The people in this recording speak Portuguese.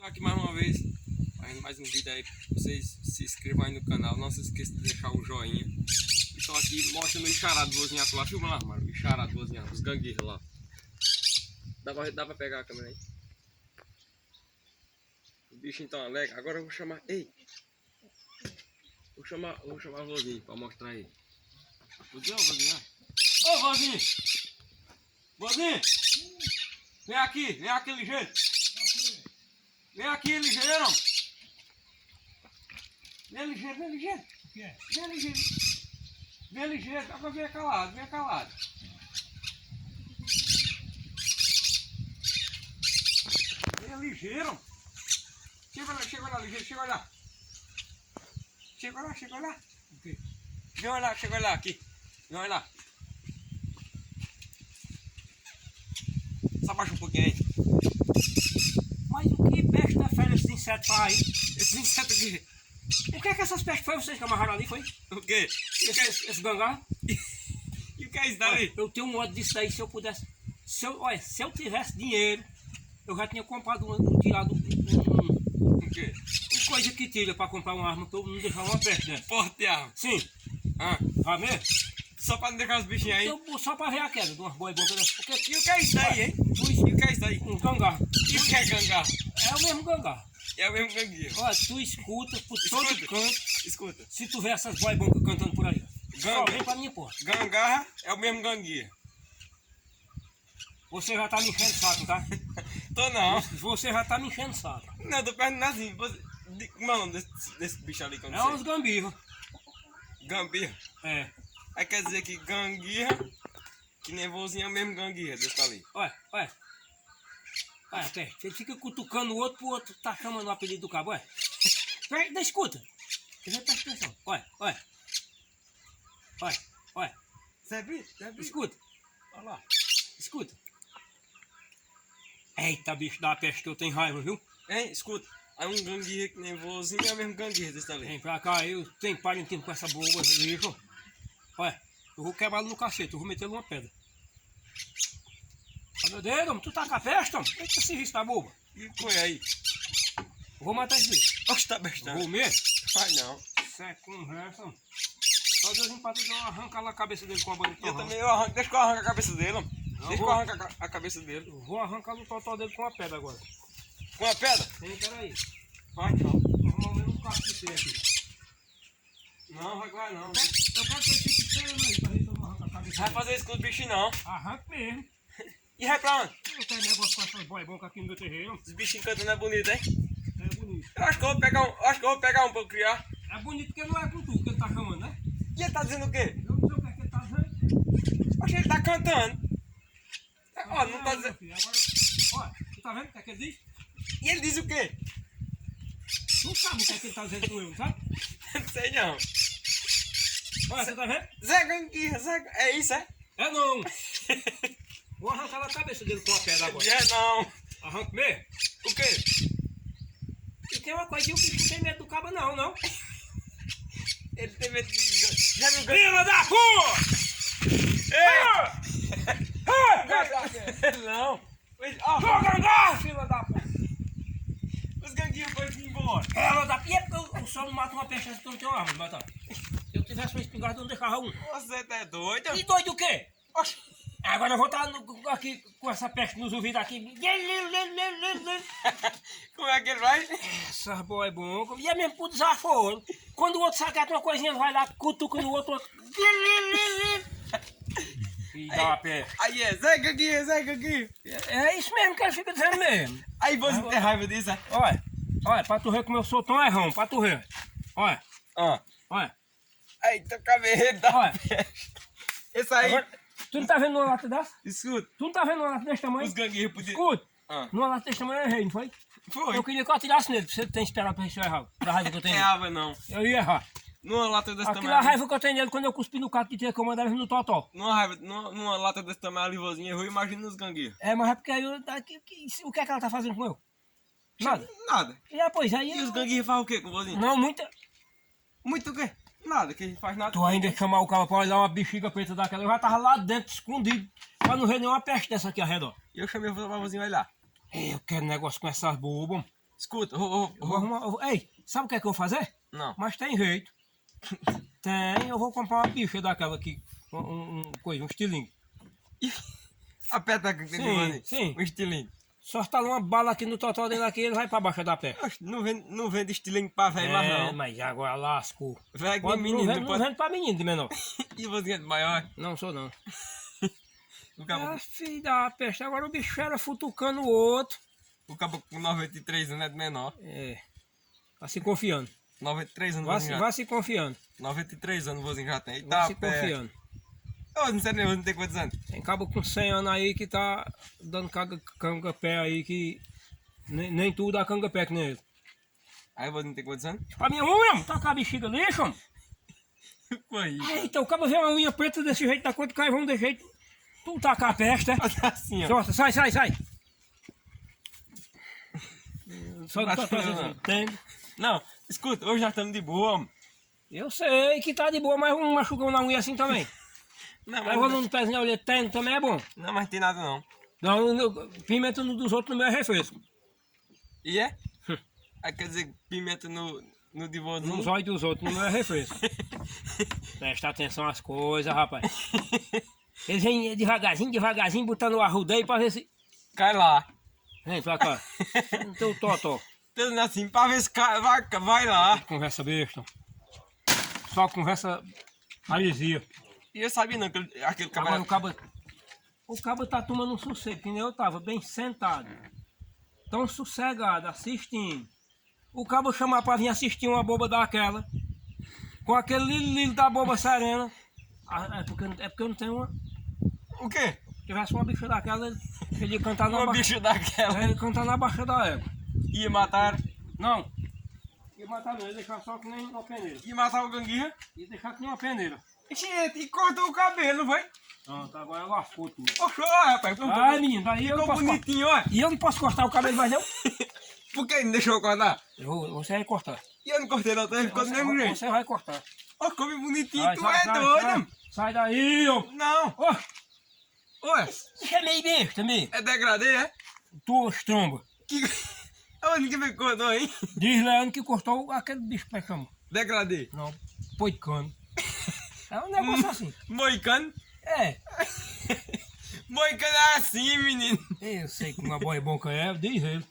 Aqui mais uma vez, fazendo mais um vídeo aí, vocês se inscrevam aí no canal, não se esqueça de deixar o joinha. Estou aqui mostrando o Ixará do vozinhato lá, filma lá, mano, o Ixará do vozinhato, os gangueiros lá. Dá pra pegar a câmera aí? O bicho então alegre, agora eu vou chamar, ei, vou chamar o vozinho pra mostrar aí. Vozinho, vozinho, ô vozinho, vozinho, vem aqui ligeiro. Vem aqui, ligeiro! Vem ligeiro, vem ligeiro! O que é? Vem ligeiro! Vem ligeiro, agora vem calado, vem calado! Vem ligeiro! Chega lá, ligeiro, chega lá! Chega lá! O quê? Vem olhar, chega lá aqui! Vem olhar! Só abaixa um pouquinho aí! Mas o que peste da fera esses insetos aí? Esses insetos aqui! O que é que essas pestes foi vocês que amarraram ali, foi? O quê? Esse gangá? E o que é isso daí? Eu tenho um ódio disso daí, se eu pudesse... Se eu tivesse dinheiro, eu já tinha comprado tirado O quê? uma coisa que tira pra comprar uma arma pra eu não deixar uma peste dentro. Porte de arma! Sim. Ah, Vai mesmo? só pra não deixar os bichinhos aí! Só pra ver a queda de umas boas bocas dessas. Porque E o que é isso daí, hein? E o que é isso daí? um gangá. E o que é gangá? É o mesmo gangá. É o mesmo gangueiro. Olha, tu escuta por todo canto, Escuta. se tu vê essas boas bocas cantando por aí. Só vem pra minha porra. Gangarra é o mesmo gangueiro. Você já tá me enchendo o saco, tá? Tô não. Você já tá me enchendo o saco. Não, eu tô perguntando assim. Como é o nome desse bicho ali que eu É não uns sei? gambirros. Gambirra. É. Aí quer dizer que ganguirra, que nem vozinho é o mesmo ganguirra desse ali. Olha. Olha, até. Ele fica cutucando o outro pro outro tá chamando o apelido do cabo, olha. Escuta. Presta atenção. Olha. Sabe? Escuta. Olha lá. Escuta. Eita, bicho da peste que eu tenho raiva, viu? Hein? Escuta. Aí um ganguirra que nem vozinho é o mesmo ganguirra desse ali. Vem pra cá, eu tenho parentismo com essa boba, bicho. Olha, eu vou quebrá-lo no cacete, eu vou meter numa pedra. Ó, meu dedo, homem, tu tá com a peste, homem? Eita, esse risco da boba. E foi aí? Eu vou matar esse bicho. Oxe, tá Eu bestando. vou mesmo? Vai não. Isso é conversa, homem. Só Deus empatou, eu arrancar lá a cabeça dele com a banha de Eu torrão. também arranco. Deixa que eu arranco a cabeça dele, homem. Não, Deixa que eu arranco a cabeça dele. Eu vou arrancar no totó dele com a pedra agora. Com a pedra? Tem, peraí. Vai não. Arrumar o mesmo cacife aqui. Não, vai não. Eu quero que ele fique esperando aí pra ver se eu não arranco a cabeça Vai dele. fazer isso com os bichinhos não. Arranca mesmo. E vai pra onde? Eu tenho negócio com essas boias boncas aqui no meu terreiro. Os bichinhos cantando é bonito, hein? É bonito. Eu acho que eu vou pegar um pra eu criar. É bonito porque não é com tu que ele tá chamando, né? E ele tá dizendo o quê? Eu não sei o que é que ele tá dizendo. Acho que ele tá cantando. Ó, não tá meu dizendo. filho, agora, olha, tu tá vendo o que é que ele diz? E ele diz o quê? Tu sabe o que é que ele tá dizendo com eu, sabe? Não sei não. Olha, você tá vendo? Zé Ganguirra, é isso, é? É não. Vou arrancar a cabeça dele com a pedra agora. É não. Arranca mesmo. O quê? E tem uma coisa que o bicho não tem medo do cabo não. Ele tem medo de... Já viu Filha da puta! Não. Ó, Gangá, filha da puta! os ganguinhos foram embora. Ela da pia, eu só não mato uma peste que eu não tenho arma de matar. Se eu tivesse uma espingarda, eu não deixava um. Você tá doido? E doido o quê? Oxi. Agora eu vou estar aqui com essa peste nos ouvidos aqui. Como é que ele vai? Essas boas boncas. E é mesmo pro desaforo. Quando o outro saca uma coisinha, ele vai lá, cutuca no outro. E dá uma peste. Aí é, Zé Ganguinha. É isso mesmo que ele fica dizendo mesmo. Aí você tem raiva disso, é? Olha, pra tu ver como eu sou tão errão, pra tu ver. Olha. Aí, teu cabelo da Olha. peste. Esse aí... Agora, tu não tá vendo uma lata dessa? Escuta, Tu não tá vendo uma lata desse tamanho? os ganguinhos podiam... Escuta. Ah. Numa lata desse tamanho eu errei, não foi? Foi. Eu queria que eu atirasse nele, você tem esperado pra isso eu errar. Da raiva que eu tenho Não nele. errava não. Eu ia errar. Numa lata desse Aquela tamanho... raiva que eu tenho nele quando eu cuspi no cato que tinha que eu mandava no totó. Numa lata desse tamanho, ali, vozinha, eu imagino os ganguinhos. É, mas é porque aí o que é que ela tá fazendo com eu? Nada. Nada. E depois aí... E os ganguinhos fazem o quê com o vozinho? Não, muita... Muito o quê? Nada, que a gente faz nada. Tu ainda ia chamar o cara pra olhar uma bexiga preta daquela, eu já tava lá dentro, escondido, pra não ver nenhuma peste dessa aqui ao redor. E eu chamei o vozinho olhar. Eu quero negócio com essas bobas. Escuta, Eu vou arrumar. Ei, sabe o que é que eu vou fazer? Não. Mas tem jeito. Tem, eu vou comprar uma bicha daquela aqui. Um estilingue. A petaca que tem que fazer. Sim. Um estilingue. Só instalar uma bala aqui no totó dele aqui, ele vai pra baixo da pé. Oxe, não vende estilingue pra velho mais não. Mas agora lascou. Velho que Pode, menino, não vende pra menino de menor. E você de maior? Não sou não. O cabo, Filho da peste, agora o bicho era futucando o outro. o cabo com 93 anos é de menor. É. Tá se confiando. 93 anos Vai, vozinho já. vai se confiando. 93 anos vozinho já tem. Vai Eita, se pé. confiando. Ô, não sei nem, você tem quantos anos? Tem cabo com 100 anos aí que tá dando canga-pé aí que nem tudo dá canga-pé que nem ele. Aí você não tem quantos anos? A minha unha, tá com a bexiga lixo, homem. Foi. Eita, o cabo vê uma unha preta desse jeito, da cor do carvão desse jeito. Tu tá com a peste, é? Assim, ó. Solta, sai. Só Não tá acho fazendo, não. entende? Não, escuta, hoje já estamos de boa, homem. Eu sei que tá de boa, mas um machucão na unha assim também. Não, Leva no pezinho na orelha, tem, também é bom. não, mas tem nada não. Não, pimenta no dos outros no meu é refresco. E é? Aí quer dizer, pimenta no de vozinho. Nos olhos dos outros no meu é refresco. Presta atenção às coisas, rapaz. Eles vêm devagarzinho, botando o arruda aí pra ver se... Cai lá. Vem pra cá. No teu totó. Então, assim, pra ver se vai lá. Conversa besta. Só conversa maresia. E eu sabia não que aquele Agora camarada... o cabo tá tomando um sossego, que nem eu tava, bem sentado. Tão sossegado, assistindo. O cabo chamar pra vir assistir uma boba daquela. Com aquele lilo da boba serena. É porque eu não tenho uma. O quê? Se tivesse uma bicha daquela, ele ia cantar na Uma baixa. bicho daquela. Ele ia cantar na baixa da égua. Ia matar... Não. Ia matar não, ia deixar só que nem uma peneira. Ia matar o ganguinha. Ia deixar que nem uma peneira. Gente, e cortou o cabelo, vai. Pronto, agora lascou tudo. Oxe, ó, rapaz. Ai, menino, daí eu não Ficou posso cortar. bonitinho, ó. E eu não posso cortar o cabelo mais não? Por que não deixou eu cortar? Você vai cortar. E eu não cortei não, ficou do mesmo jeito. Você vai cortar. Ó, ficou bem bonitinho, Vai, tu sai, é sai, doido. sai. Sai daí, ó. Não. Ó, Ué, você é meio besta, meio. é degradê, é? Tu, estromba. Que... Onde que me cortou, hein? Diz Leandro que cortou aquele bicho que chama. Degradê. Não, poicano. É um negócio assim. Moicano. É, Moicano é assim, menino. eu sei que uma boia bom que é, diz ele.